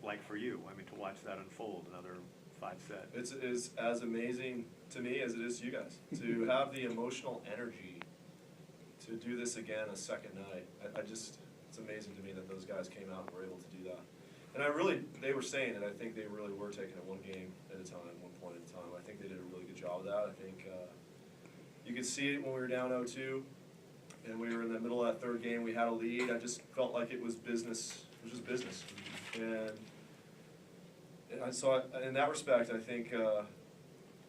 like for you? I mean, to watch that unfold, another 5 sets. It's as amazing to me as it is to you guys. To have the emotional energy to do this again a second night. It's amazing to me that those guys came out and were able to do that. And they were saying that I think they really were taking it one game at a time, one point at a time. I think they did a really good job of that. I think you could see it when we were down 0-2 and we were in the middle of that third game. We had a lead. I just felt like it was business. It was just business. And so in that respect, I think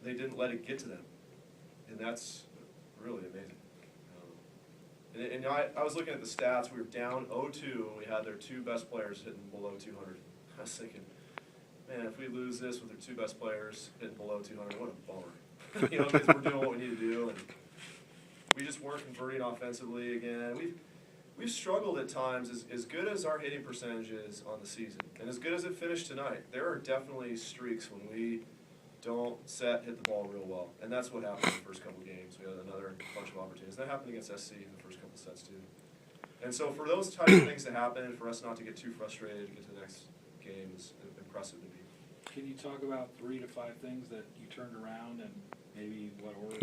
they didn't let it get to them. And that's really amazing. And I was looking at the stats. We were down 0-2, and we had their 2 best players hitting below 200. I was thinking, man, if we lose this with their 2 best players hitting below 200, what a bummer. Because we're doing what we need to do, and we just weren't converting offensively again. We've struggled at times, as good as our hitting percentage is on the season, and as good as it finished tonight. There are definitely streaks when we don't hit the ball real well. And that's what happened in the first couple of games. We had another bunch of opportunities. That happened against SC in the first couple of sets, too. And so for those types of things to happen, and for us not to get too frustrated to get to the next game is impressive to me. Can you talk about 3 to 5 things that you turned around and maybe what order?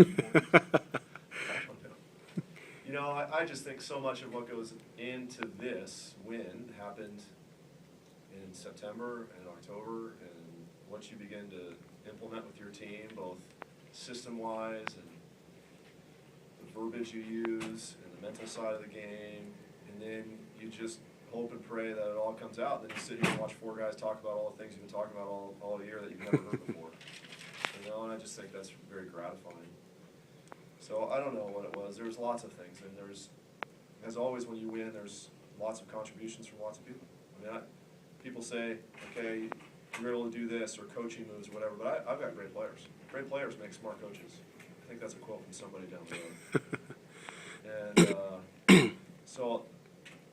I just think so much of what goes into this win happened in September and October, and what you begin to implement with your team, both system-wise and the verbiage you use and the mental side of the game, and then you just hope and pray that it all comes out. Then you sit here and watch 4 guys talk about all the things you've been talking about all year that you've never heard before. And I just think that's very gratifying. So I don't know what it was. There was lots of things, and there's, as always when you win, there's lots of contributions from lots of people. I mean, people say, okay, you're able to do this, or coaching moves, or whatever, but I've got great players. Great players make smart coaches. I think that's a quote from somebody down the road. And so,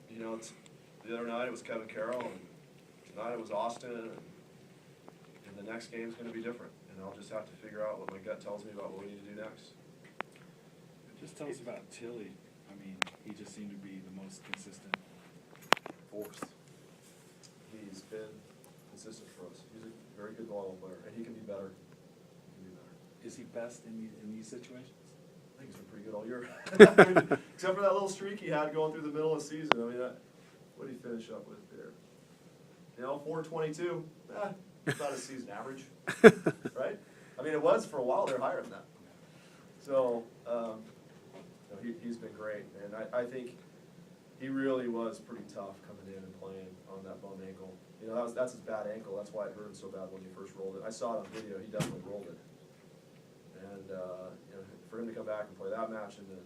the other night it was Kevin Carroll, and tonight it was Austin, and the next game's going to be different. And I'll just have to figure out what my gut tells me about what we need to do next. Just tell us about Tilly. I mean, he just seemed to be the most consistent force. He's been consistent for us. He's a very good volleyball player, and he can be better. Is he best in these situations? I think he's been pretty good all year. Except for that little streak he had going through the middle of the season. I mean, what did he finish up with there? 422. It's not a season average, right? I mean, it was for a while. They're higher than that. So he's been great, and I think he really was pretty tough coming in and playing on that bum ankle. That's his bad ankle. That's why it hurt him so bad when he first rolled it. I saw it on video. He definitely rolled it. And for him to come back and play that match and to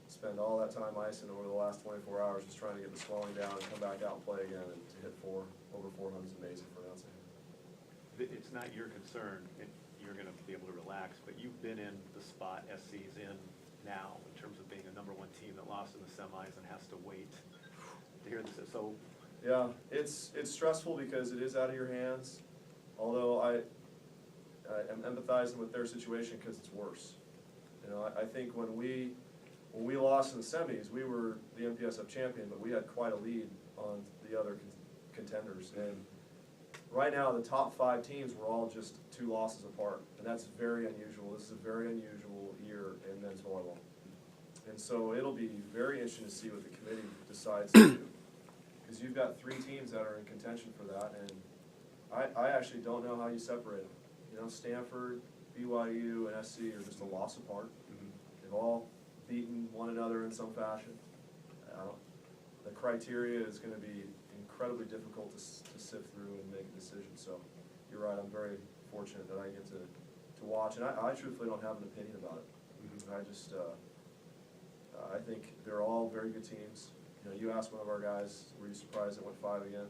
spend all that time icing over the last 24 hours just trying to get the swelling down and come back out and play again and to hit over 400 is amazing for an outsider. It's not your concern. You're going to be able to relax, but you've been in the spot SC's in now in terms of being a #1 team that lost in the semis and has to wait to hear this. So yeah, it's stressful because it is out of your hands. Although I am empathizing with their situation because it's worse. I think when we lost in the semis, we were the MPSF champion, but we had quite a lead on the other contenders. And right now, the top 5 teams were all just 2 losses apart, and that's very unusual. This is a very unusual year in men's volleyball. And so it'll be very interesting to see what the committee decides to do, because you've got 3 teams that are in contention for that, and I actually don't know how you separate them. Stanford, BYU, and SC are just a loss apart. They've all beaten one another in some fashion. The criteria is going to be incredibly difficult to sift through and make a decision. So you're right, I'm very fortunate that I get to watch, and I truthfully don't have an opinion about it. I just I think they're all very good teams. You asked one of our guys, were you surprised it went 5 again?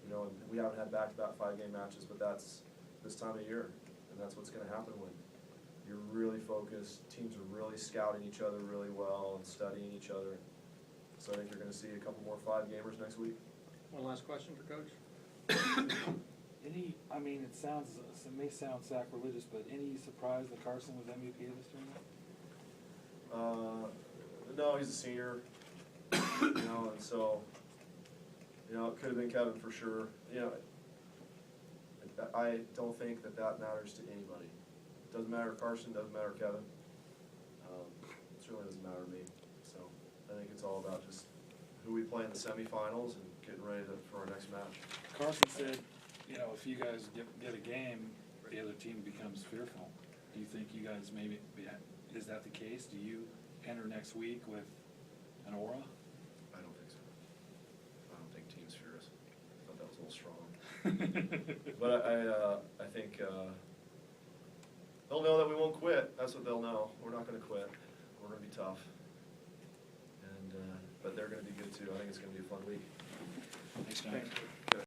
And we haven't had back-to-back 5-game matches, but that's this time of year, and that's what's going to happen when you're really focused. Teams are really scouting each other really well and studying each other. So I think you're going to see a couple more 5-gamers next week. One last question for Coach. It may sound sacrilegious, but any surprise that Carson was MVP of this tournament? No, he's a senior. And so, it could have been Kevin for sure. I don't think that matters to anybody. Doesn't matter to Carson, doesn't matter to Kevin. It certainly doesn't matter to me. So I think it's all about just who we play in the semifinals and getting ready for our next match. Carson said, you know, if you guys get a game, the other team becomes fearful. Do you think you guys maybe, is that the case? Do you enter next week with an aura? I don't think so. I don't think team's furious. I thought that was a little strong. But I think they'll know that we won't quit. That's what they'll know. We're not going to quit. We're going to be tough. And but they're going to be good too. I think it's going to be a fun week. Thanks, John. Thanks.